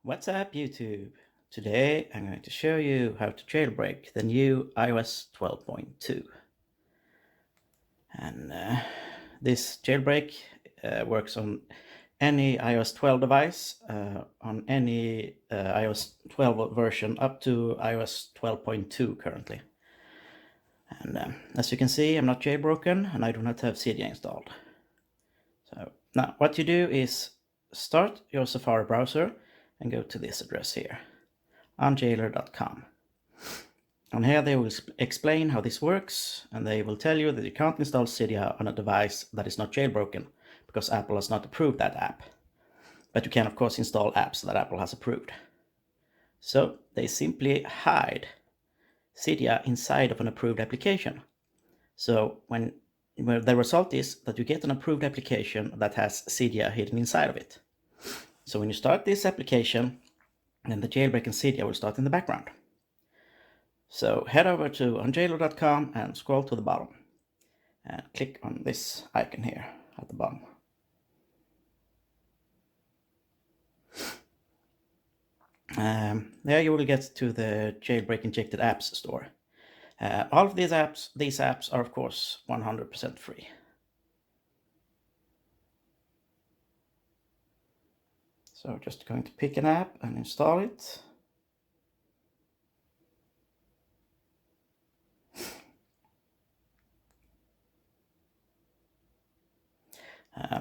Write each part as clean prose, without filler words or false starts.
What's up, YouTube? Today I'm going to show you how to jailbreak the new iOS 12.2. And this jailbreak works on any iOS 12 device, on any iOS 12 version up to iOS 12.2 currently. And as you can see, I'm not jailbroken and I do not have cydia installed. So now what you do is start your Safari browser and go to this address here, Unjailer.com. And here they will explain how this works, and they will tell you that you can't install cydia on a device that is not jailbroken, because Apple has not approved that app. But you can of course install apps that Apple has approved. So they simply hide cydia inside of an approved application. So when the result is that you get an approved application that has cydia hidden inside of it. So when you start this application, then the jailbreak and cydia will start in the background. So head over to unjailer.com and scroll to the bottom and click on this icon here at the bottom. There you will get to the Jailbreak Injected Apps store. All of these apps are of course 100% free. So just going to pick an app and install it.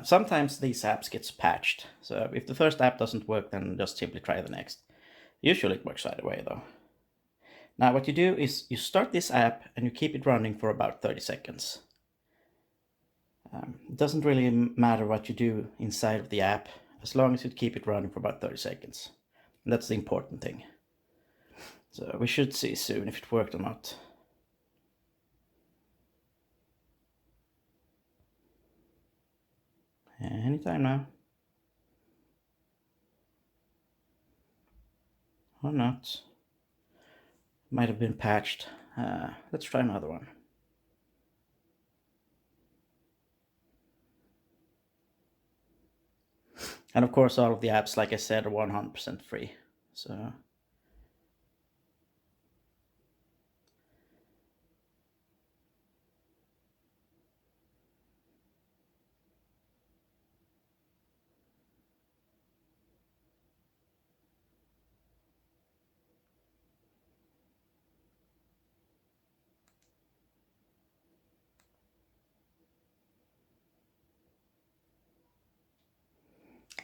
Sometimes these apps get patched, so if the first app doesn't work, then just simply try the next. Usually it works either way though. Now what you do is you start this app and you keep it running for about 30 seconds. It doesn't really matter what you do inside of the app, as long as you keep it running for about 30 seconds. And that's the important thing. So we should see soon if it worked or not. Anytime now. Or not. Might have been patched. Let's try another one. And of course all of the apps, like I said, are 100% free. So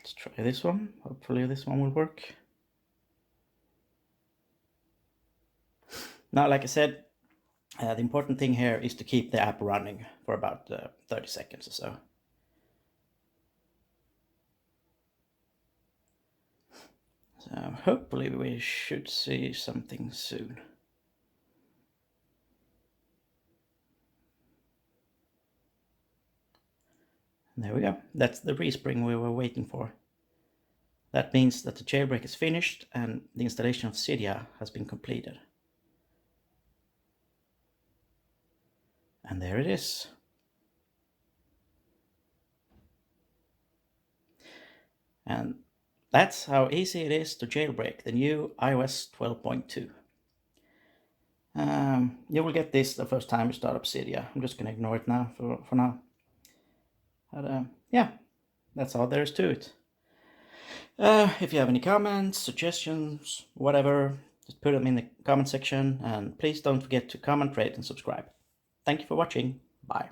let's try this one. Hopefully this one will work. Now, like I said, the important thing here is to keep the app running for about 30 seconds or so. So hopefully we should see something soon. And there we go. That's the respring we were waiting for. That means that the jailbreak is finished and the installation of cydia has been completed. And there it is. And that's how easy it is to jailbreak the new iOS 12.2. You will get this the first time you start up cydia. I'm just going to ignore it now for now. But yeah, that's all there is to it. If you have any comments, suggestions, whatever, just put them in the comment section, and please don't forget to comment, rate, and subscribe. Thank you for watching. Bye.